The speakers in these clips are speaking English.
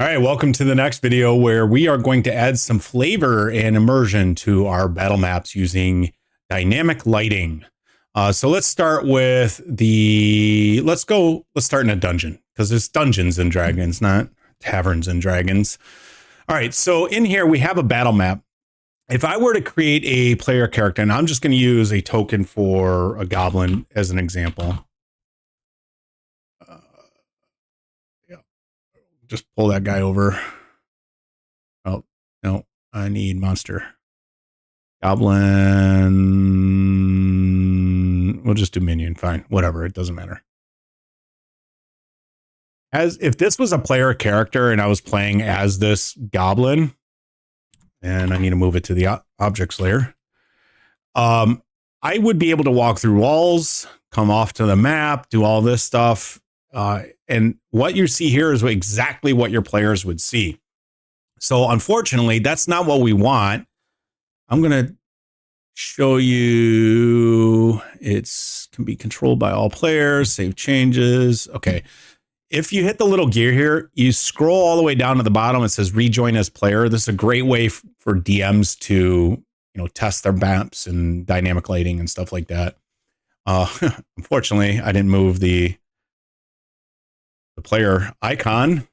All right, welcome to the next video where we are going to add some flavor and immersion to our battle maps using dynamic lighting. So let's start with let's start in a dungeon because there's Dungeons and Dragons, not Taverns and Dragons. All right, so in here we have a battle map. If I were to create a player character, and I'm just going to use a token for a goblin as an example. Just pull that guy over. Oh, no, I need monster. Goblin. We'll just do minion. Fine. Whatever. It doesn't matter. If this was a player character and I was playing as this goblin, and I need to move it to the objects layer, I would be able to walk through walls, come off to the map, do all this stuff. And what you see here is exactly what your players would see. So unfortunately, that's not what we want. I'm going to show you it can be controlled by all players, save changes. Okay. If you hit the little gear here, you scroll all the way down to the bottom. It says rejoin as player. This is a great way for DMs to, test their maps and dynamic lighting and stuff like that. Unfortunately, I didn't move the player icon.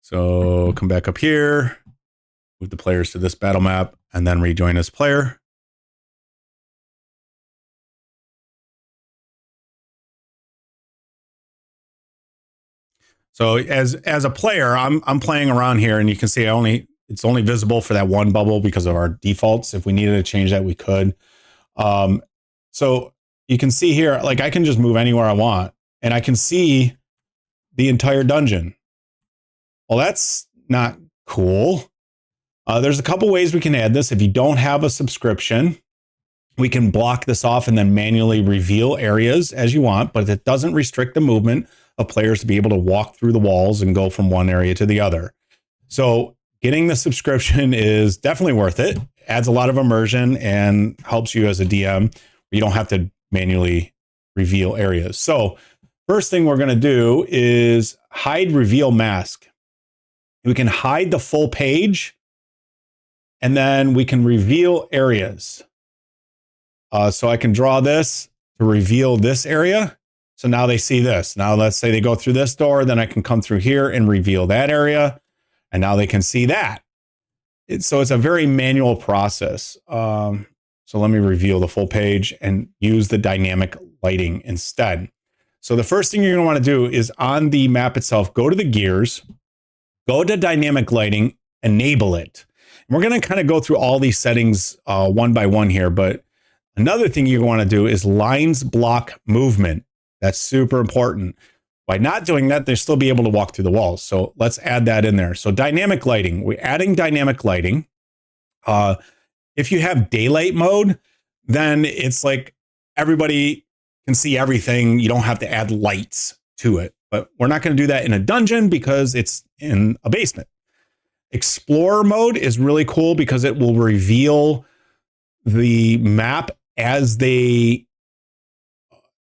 So come back up here, move the players to this battle map, and then rejoin as player. So as a player, I'm playing around here, and you can see it's only visible for that one bubble because of our defaults. If we needed to change that, we could. So you can see here, like I can just move anywhere I want, and I can see the entire dungeon. Well, that's not cool. There's a couple ways we can add this. If you don't have a subscription, we can block this off and then manually reveal areas as you want, but it doesn't restrict the movement of players to be able to walk through the walls and go from one area to the other. So getting the subscription is definitely worth it. Adds a lot of immersion and helps you as a DM. You don't have to manually reveal areas. So first thing we're going to do is hide reveal mask. We can hide the full page, and then we can reveal areas. So I can draw this to reveal this area. So now they see this. Now let's say they go through this door, then I can come through here and reveal that area. And now they can see that. So it's a very manual process. So let me reveal the full page and use the dynamic lighting instead. So the first thing you're going to want to do is on the map itself, go to the gears, go to dynamic lighting, enable it. And we're going to kind of go through all these settings one by one here. But another thing you want to do is lines block movement. That's super important. By not doing that, they'll still be able to walk through the walls. So let's add that in there. So dynamic lighting, we're adding dynamic lighting. If you have daylight mode, then it's like everybody can see everything. You don't have to add lights to it. But we're not going to do that in a dungeon because it's in a basement. Explorer mode is really cool because it will reveal the map as they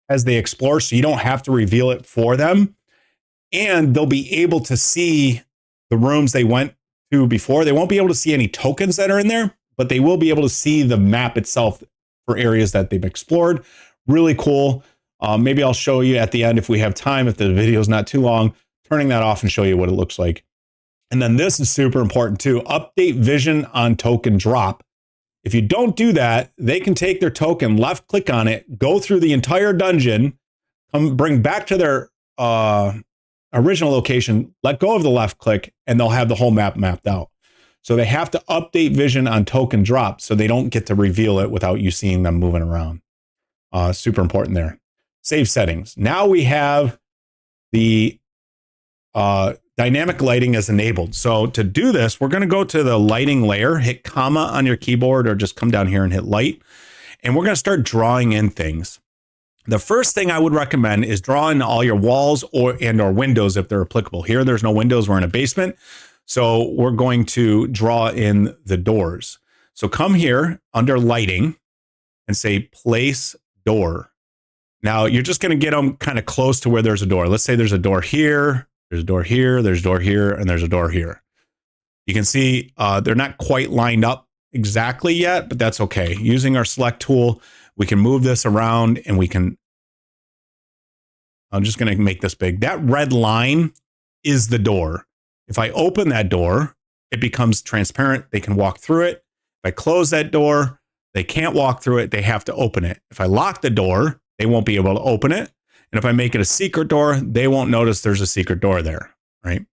explore, so you don't have to reveal it for them. And they'll be able to see the rooms they went to before. They won't be able to see any tokens that are in there, but they will be able to see the map itself for areas that they've explored. Really cool. Maybe I'll show you at the end if we have time, if the video is not too long, turning that off and show you what it looks like. And then this is super important too. Update vision on token drop. If you don't do that, they can take their token, left click on it, go through the entire dungeon, bring back to their original location, let go of the left click, and they'll have the whole map mapped out. So they have to update vision on token drop so they don't get to reveal it without you seeing them moving around. Super important there. Save settings. Now we have the dynamic lighting is enabled. So to do this, we're going to go to the lighting layer, hit comma on your keyboard, or just come down here and hit light. And we're going to start drawing in things. The first thing I would recommend is draw in all your walls or windows if they're applicable. Here, there's no windows. We're in a basement. So we're going to draw in the doors. So come here under lighting and say place door. Now you're just going to get them kind of close to where there's a door. Let's say there's a door here, there's a door here, there's a door here, and there's a door here. You can see they're not quite lined up exactly yet, but that's okay. Using our select tool, we can move this around and we can, I'm just going to make this big. That red line is the door. If I open that door, it becomes transparent. They can walk through it. If I close that door, they can't walk through it. They have to open it. If I lock the door, they won't be able to open it. And if I make it a secret door, they won't notice there's a secret door there, right?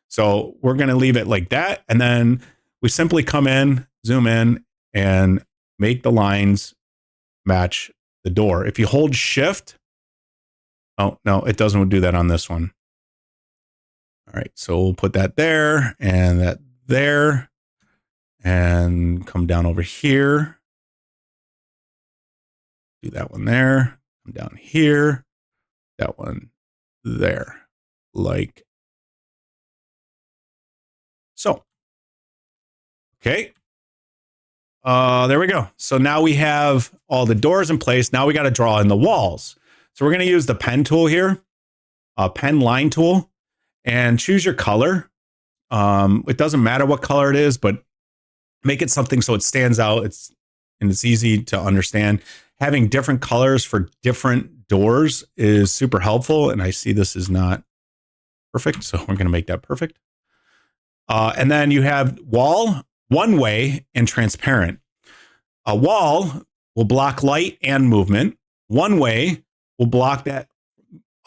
So we're going to leave it like that. And then we simply come in, zoom in, and make the lines match the door. If you hold shift, oh, no, it doesn't do that on this one. All right, so we'll put that there and that there and come down over here. Do that one there, come down here, that one there, like so. Okay. There we go. So now we have all the doors in place. Now we got to draw in the walls. So we're going to use the pen tool here, pen line tool, and choose your color. It doesn't matter what color it is, but make it something so it stands out. And it's easy to understand. Having different colors for different doors is super helpful. And I see this is not perfect, so we're going to make that perfect. And then you have wall, one way, and transparent. A wall will block light and movement. One way will block that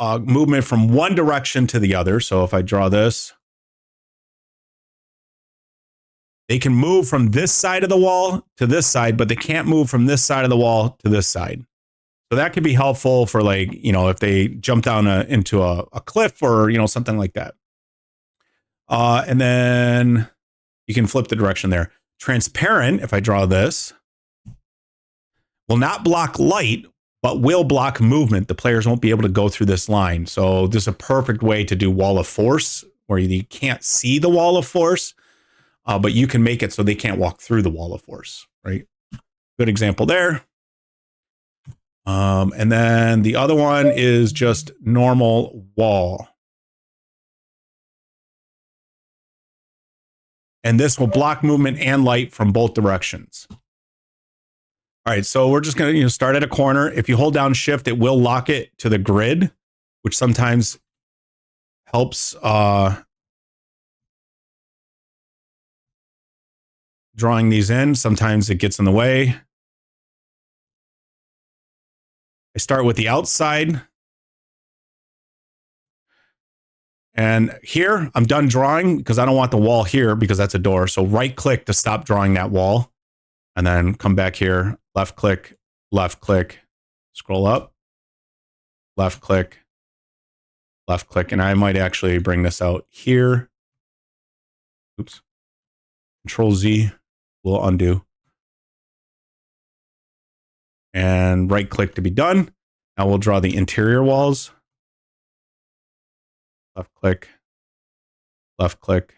movement from one direction to the other. So if I draw this, they can move from this side of the wall to this side, but they can't move from this side of the wall to this side. So that could be helpful for, like, you know, if they jump down into a cliff or, you know, something like that. And then you can flip the direction there. Transparent, if I draw this, will not block light, but will block movement. The players won't be able to go through this line. So this is a perfect way to do wall of force, where you can't see the wall of force, but you can make it so they can't walk through the wall of force, right? Good example there. And then the other one is just normal wall. And this will block movement and light from both directions. All right, so we're just going to start at a corner. If you hold down shift, it will lock it to the grid, which sometimes helps drawing these in. Sometimes it gets in the way. I start with the outside. And here, I'm done drawing because I don't want the wall here because that's a door. So right click to stop drawing that wall. And then come back here, left click, scroll up, left click. And I might actually bring this out here. Oops. Control Z will undo. And right click to be done. Now we'll draw the interior walls. Left click, right click.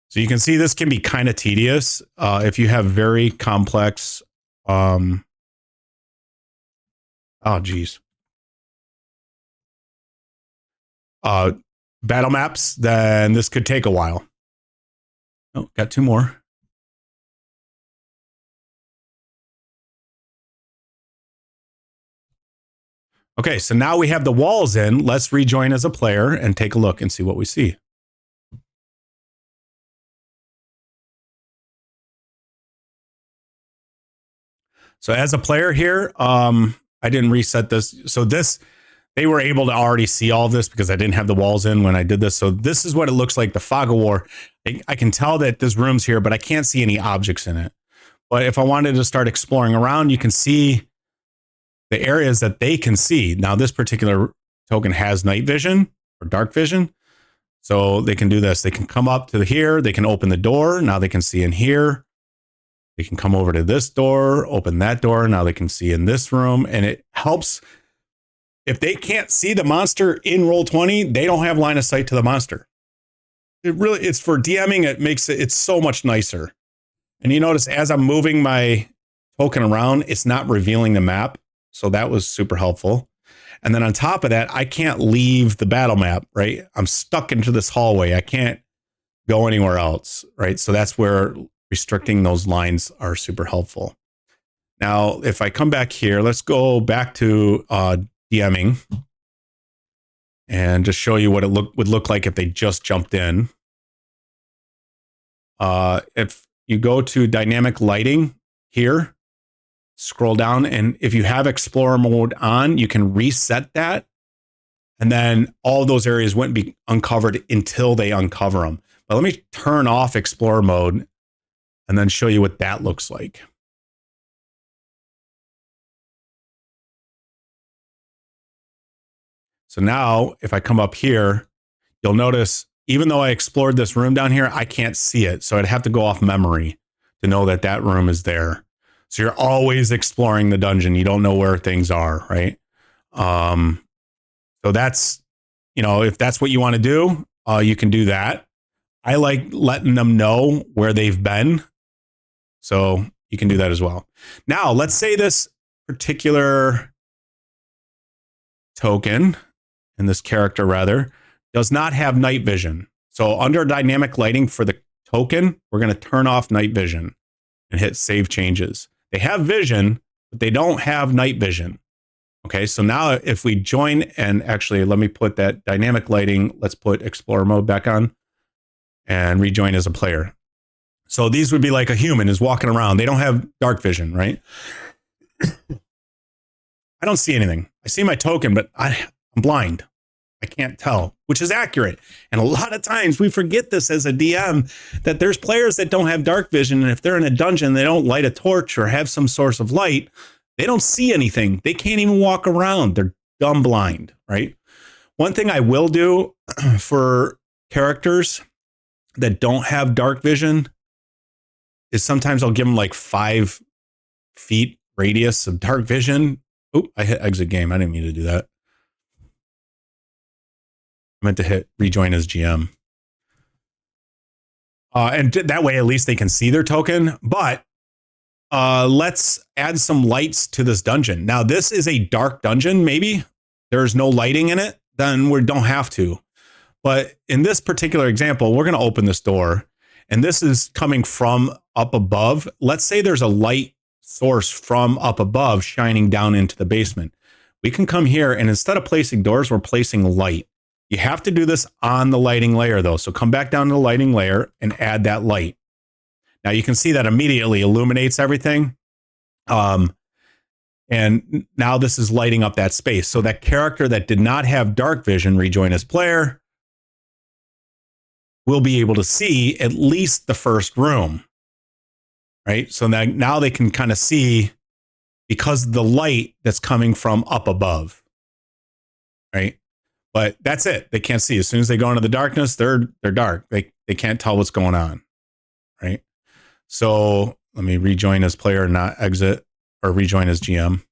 So you can see this can be kind of tedious if you have very complex, oh geez, battle maps, then this could take a while. Oh, got two more. Okay, so now we have the walls in. Let's rejoin as a player and take a look and see what we see. So as a player here, I didn't reset this. So this, they were able to already see all of this because I didn't have the walls in when I did this. So this is what it looks like, the fog of war. I can tell that this room's here, but I can't see any objects in it. But if I wanted to start exploring around, you can see the areas that they can see. Now, this particular token has night vision or dark vision. So they can do this. They can come up to here. They can open the door. Now they can see in here. They can come over to this door, open that door. Now they can see in this room. And it helps. If they can't see the monster in Roll20, they don't have line of sight to the monster. it's for DMing. It makes it's so much nicer. And you notice as I'm moving my token around, it's not revealing the map. So that was super helpful. And then on top of that, I can't leave the battle map, right? I'm stuck into this hallway. I can't go anywhere else, right? So that's where restricting those lines are super helpful. Now, if I come back here, let's go back to DMing and just show you what it would look like if they just jumped in. If you go to dynamic lighting here, scroll down, and if you have Explorer mode on, you can reset that. And then all those areas wouldn't be uncovered until they uncover them. But let me turn off Explorer mode and then show you what that looks like. So now if I come up here, you'll notice even though I explored this room down here, I can't see it. So I'd have to go off memory to know that that room is there. So you're always exploring the dungeon. You don't know where things are, right? So that's, you know, if that's what you want to do, you can do that. I like letting them know where they've been. So you can do that as well. Now, let's say this particular token, and this character rather, does not have night vision. So under dynamic lighting for the token, we're going to turn off night vision and hit save changes. They have vision, but they don't have night vision. Okay, so now if we join, and actually let me put that dynamic lighting, let's put Explorer mode back on and rejoin as a player. So these would be like a human is walking around. They don't have dark vision, right? I don't see anything. I see my token, but I'm blind. I can't tell, which is accurate. And a lot of times we forget this as a DM, that there's players that don't have dark vision. And if they're in a dungeon, they don't light a torch or have some source of light, they don't see anything. They can't even walk around. They're dumb blind, right? One thing I will do for characters that don't have dark vision is sometimes I'll give them like 5 feet radius of dark vision. Oh, I hit exit game. I didn't mean to do that. I meant to hit rejoin as GM. And that way, at least they can see their token. But let's add some lights to this dungeon. Now, this is a dark dungeon, maybe. There's no lighting in it. Then we don't have to. But in this particular example, we're going to open this door. And this is coming from up above. Let's say there's a light source from up above shining down into the basement. We can come here, and instead of placing doors, we're placing light. You have to do this on the lighting layer, though. So come back down to the lighting layer and add that light. Now you can see that immediately illuminates everything. And now this is lighting up that space. So that character that did not have dark vision, rejoin as player, will be able to see at least the first room. Right? So now they can kind of see because of the light that's coming from up above. Right? But that's it. They can't see. As soon as they go into the darkness, they're dark. They can't tell what's going on. Right? So let me rejoin as player, not exit, or rejoin as GM.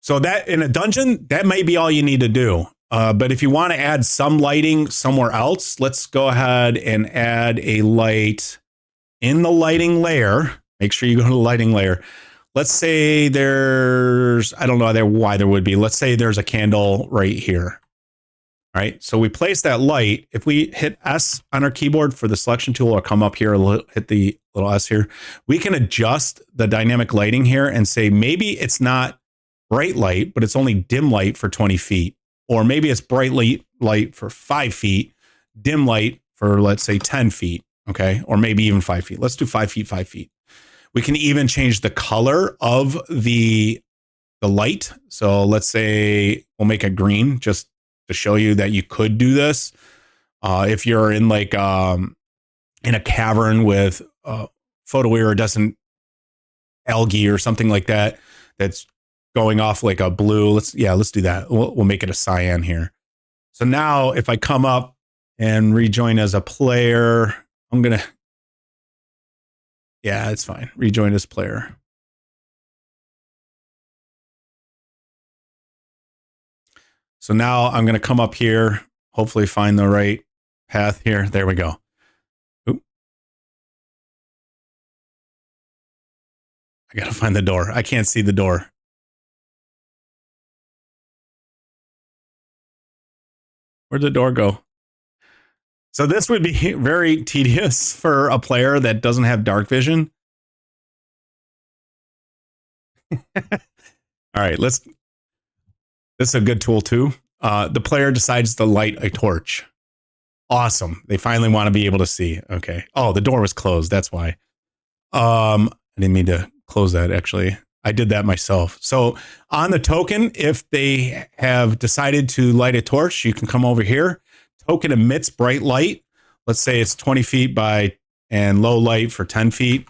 So that in a dungeon, that may be all you need to do. But if you want to add some lighting somewhere else, let's go ahead and add a light in the lighting layer. Make sure you go to the lighting layer. Let's say there's, I don't know why there would be. Let's say there's a candle right here. All right. So we place that light. If we hit S on our keyboard for the selection tool, or come up here, hit the little S here, we can adjust the dynamic lighting here and say maybe it's not bright light, but it's only dim light for 20 feet. Or maybe it's bright light for 5 feet, dim light for, let's say, 10 feet. Okay. Or maybe even 5 feet. Let's do 5 feet, 5 feet. We can even change the color of the light. So let's say we'll make it green just to show you that you could do this. If you're in like in a cavern with photoiridescent algae or something like that, that's going off like a blue. Let's do that. We'll make it a cyan here. So now if I come up and rejoin as a player, I'm going to, yeah, it's fine. Rejoin as player. So now I'm going to come up here. hopefully find the right path here. There we go. Oop. I gotta find the door. I can't see the door. Where'd the door go? So this would be very tedious for a player that doesn't have dark vision. All right, this is a good tool too. The player decides to light a torch. Awesome. They finally want to be able to see. Okay. Oh, the door was closed. That's why. I didn't mean to close that actually. I did that myself. So on the token, if they have decided to light a torch, you can come over here. Token emits bright light. Let's say it's 20 feet by and low light for 10 feet.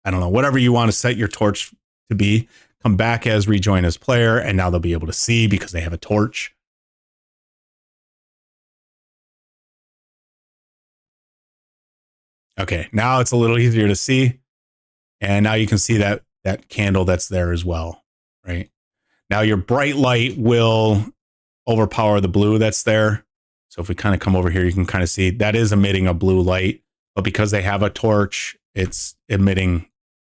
I don't know, whatever you want to set your torch to be. Come back as rejoin as player, and now they'll be able to see because they have a torch. Okay, now it's a little easier to see. And now you can see that candle that's there as well, right? Now your bright light will overpower the blue that's there. So if we kind of come over here, you can kind of see that is emitting a blue light, but because they have a torch, it's emitting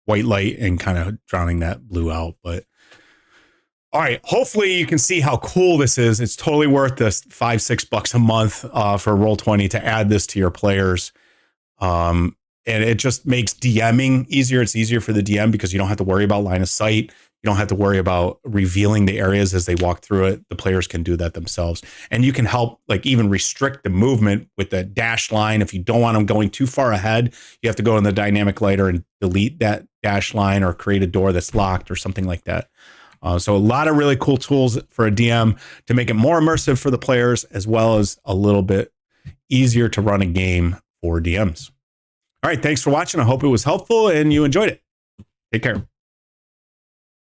white light and kind of drowning that blue out. But all right, hopefully you can see how cool this is. It's totally worth this $5-6 a month for Roll20 to add this to your players. And it just makes DMing easier. It's easier for the DM because you don't have to worry about line of sight. You don't have to worry about revealing the areas as they walk through it. The players can do that themselves. And you can help like even restrict the movement with the dash line. If you don't want them going too far ahead, you have to go in the dynamic lighter and delete that dash line or create a door that's locked or something like that. So a lot of really cool tools for a DM to make it more immersive for the players, as well as a little bit easier to run a game for DMs. All right, thanks for watching. I hope it was helpful and you enjoyed it. Take care.